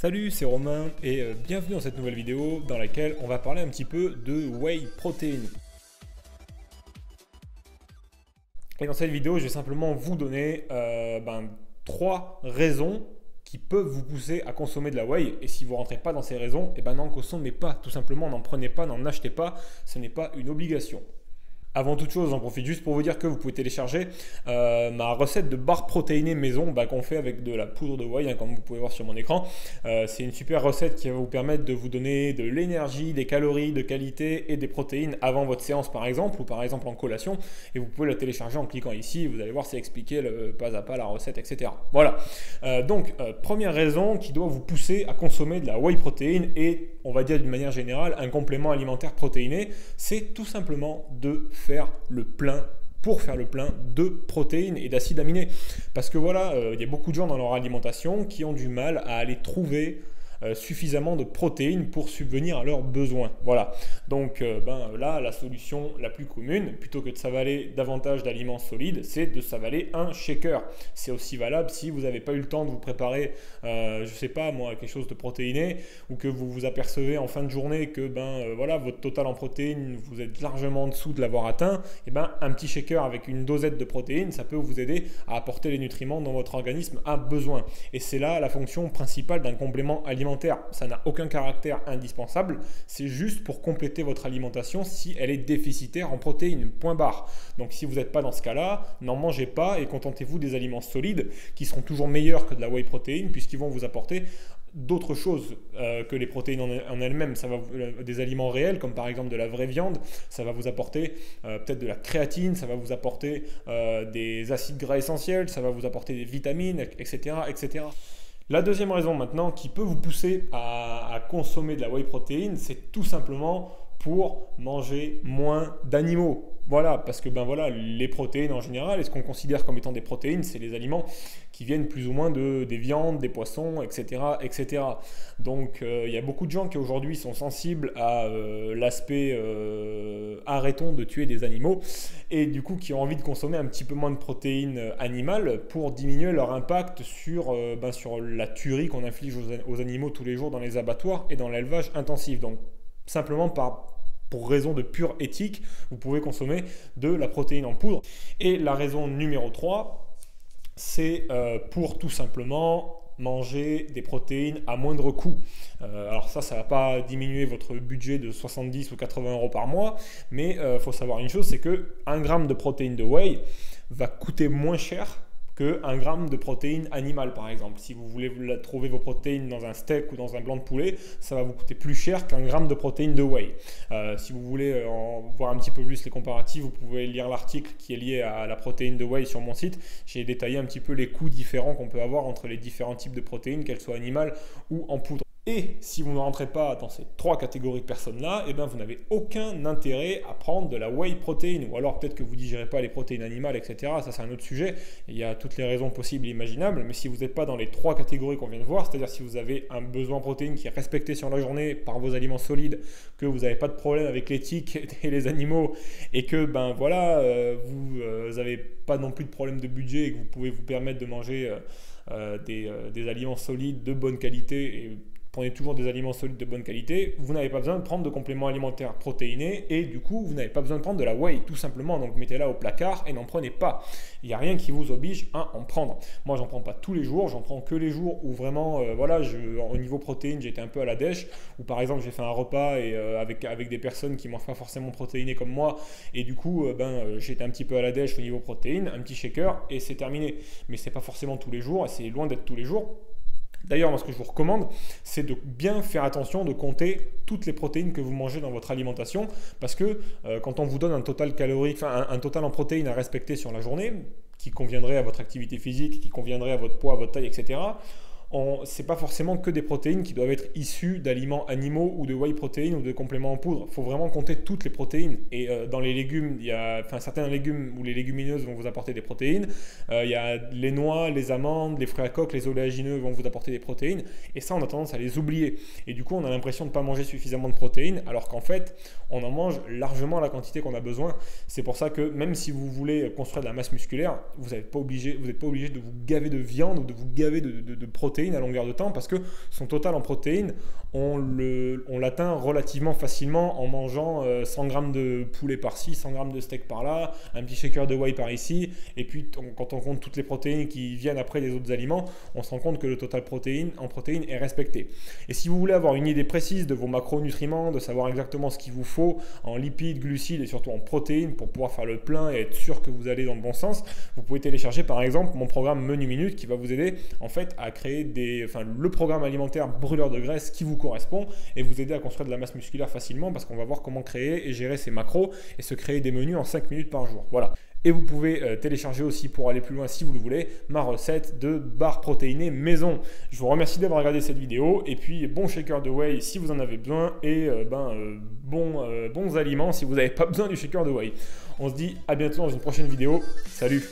Salut, c'est Romain et bienvenue dans cette nouvelle vidéo dans laquelle on va parler un petit peu de whey protein. Et dans cette vidéo, je vais simplement vous donner 3 raisons qui peuvent vous pousser à consommer de la whey. Et si vous ne rentrez pas dans ces raisons, n'en consommez pas. Tout simplement, n'en prenez pas, n'en achetez pas. Ce n'est pas une obligation. Avant toute chose, j'en profite juste pour vous dire que vous pouvez télécharger ma recette de barre protéinée maison qu'on fait avec de la poudre de whey, comme vous pouvez voir sur mon écran. C'est une super recette qui va vous permettre de vous donner de l'énergie, des calories de qualité et des protéines avant votre séance par exemple, ou par exemple en collation. Et vous pouvez la télécharger en cliquant ici. Vous allez voir, c'est expliqué pas à pas la recette, etc. Voilà. Première raison qui doit vous pousser à consommer de la whey protéine et on va dire d'une manière générale un complément alimentaire protéiné, c'est tout simplement de faire le plein de protéines et d'acides aminés. Parce que voilà, il y a beaucoup de gens dans leur alimentation qui ont du mal à aller trouver suffisamment de protéines pour subvenir à leurs besoins. Voilà. Donc là, la solution la plus commune, plutôt que de s'avaler davantage d'aliments solides, c'est de s'avaler un shaker. C'est aussi valable si vous n'avez pas eu le temps de vous préparer, je sais pas moi, quelque chose de protéiné, ou que vous vous apercevez en fin de journée que votre total en protéines, vous êtes largement en dessous de l'avoir atteint. Un petit shaker avec une dosette de protéines, ça peut vous aider à apporter les nutriments dont votre organisme a besoin. Et c'est là la fonction principale d'un complément alimentaire. Ça n'a aucun caractère indispensable, c'est juste pour compléter votre alimentation si elle est déficitaire en protéines, point barre. Donc si vous n'êtes pas dans ce cas-là, n'en mangez pas et contentez-vous des aliments solides qui seront toujours meilleurs que de la whey protéine puisqu'ils vont vous apporter d'autres choses que les protéines en elles-mêmes. Ça va des aliments réels comme par exemple de la vraie viande, ça va vous apporter peut-être de la créatine, ça va vous apporter des acides gras essentiels, ça va vous apporter des vitamines, etc., etc. La deuxième raison maintenant qui peut vous pousser à consommer de la whey protéine, c'est tout simplement pour manger moins d'animaux. Voilà, parce que les protéines en général, et ce qu'on considère comme étant des protéines, c'est les aliments qui viennent plus ou moins des viandes, des poissons, etc. etc. Donc il y a beaucoup de gens qui aujourd'hui sont sensibles à l'aspect arrêtons de tuer des animaux et du coup qui ont envie de consommer un petit peu moins de protéines animales pour diminuer leur impact sur la tuerie qu'on inflige aux animaux tous les jours dans les abattoirs et dans l'élevage intensif. Donc simplement pour raison de pure éthique, vous pouvez consommer de la protéine en poudre. Et la raison numéro 3, c'est pour tout simplement manger des protéines à moindre coût. Alors ça ne va pas diminuer votre budget de 70 ou 80 euros par mois, mais il faut savoir une chose, c'est que 1 gramme de protéines de whey va coûter moins cher que 1 gramme de protéines animales par exemple. Si vous voulez trouver vos protéines dans un steak ou dans un blanc de poulet, ça va vous coûter plus cher qu'1 gramme de protéines de whey. Si vous voulez voir un petit peu plus les comparatifs, vous pouvez lire l'article qui est lié à la protéine de whey sur mon site. J'ai détaillé un petit peu les coûts différents qu'on peut avoir entre les différents types de protéines, qu'elles soient animales ou en poudre. Et si vous ne rentrez pas dans ces 3 catégories de personnes-là, vous n'avez aucun intérêt à prendre de la whey protéine. Ou alors peut-être que vous ne digérez pas les protéines animales, etc. Ça, c'est un autre sujet. Il y a toutes les raisons possibles et imaginables. Mais si vous n'êtes pas dans les 3 catégories qu'on vient de voir, c'est-à-dire si vous avez un besoin en protéines qui est respecté sur la journée par vos aliments solides, que vous n'avez pas de problème avec l'éthique et les animaux, et que vous n'avez pas non plus de problème de budget et que vous pouvez vous permettre de manger des aliments solides de bonne qualité et prenez toujours des aliments solides de bonne qualité, vous n'avez pas besoin de prendre de compléments alimentaires protéinés et du coup, vous n'avez pas besoin de prendre de la whey, tout simplement. Donc, mettez-la au placard et n'en prenez pas. Il n'y a rien qui vous oblige à en prendre. Moi, j'en prends pas tous les jours, j'en prends que les jours où vraiment, au niveau protéines, j'étais un peu à la dèche, ou par exemple, j'ai fait un repas et, avec des personnes qui ne mangent pas forcément protéinées comme moi, et du coup, j'étais un petit peu à la dèche au niveau protéines, un petit shaker et c'est terminé. Mais c'est pas forcément tous les jours, et c'est loin d'être tous les jours. D'ailleurs, moi, ce que je vous recommande, c'est de bien faire attention de compter toutes les protéines que vous mangez dans votre alimentation, parce que quand on vous donne un total calorique, un total en protéines à respecter sur la journée, qui conviendrait à votre activité physique, qui conviendrait à votre poids, à votre taille, etc., ce n'est pas forcément que des protéines qui doivent être issues d'aliments animaux ou de whey protéines ou de compléments en poudre. Il faut vraiment compter toutes les protéines. Et dans les légumes, il y a certains légumes ou les légumineuses vont vous apporter des protéines. Il y a les noix, les amandes, les fruits à coque, les oléagineux vont vous apporter des protéines. Et ça, on a tendance à les oublier. Et du coup, on a l'impression de ne pas manger suffisamment de protéines, alors qu'en fait, on en mange largement la quantité qu'on a besoin. C'est pour ça que même si vous voulez construire de la masse musculaire, vous n'êtes pas obligé de vous gaver de viande ou de vous gaver de protéines protéines à longueur de temps parce que son total en protéines, on l'atteint relativement facilement en mangeant 100 grammes de poulet par-ci, 100 grammes de steak par-là, un petit shaker de whey par-ici, et puis quand on compte toutes les protéines qui viennent après les autres aliments, on se rend compte que le total en protéines est respecté. Et si vous voulez avoir une idée précise de vos macronutriments, de savoir exactement ce qu'il vous faut en lipides, glucides et surtout en protéines pour pouvoir faire le plein et être sûr que vous allez dans le bon sens, vous pouvez télécharger par exemple mon programme Menu Minute qui va vous aider en fait à créer le programme alimentaire brûleur de graisse qui vous correspond et vous aider à construire de la masse musculaire facilement parce qu'on va voir comment créer et gérer ces macros et se créer des menus en 5 minutes par jour. Voilà. Et vous pouvez télécharger aussi, pour aller plus loin si vous le voulez, ma recette de barres protéinées maison. Je vous remercie d'avoir regardé cette vidéo et puis bon shaker de whey si vous en avez besoin et bons aliments si vous n'avez pas besoin du shaker de whey. On se dit à bientôt dans une prochaine vidéo. Salut!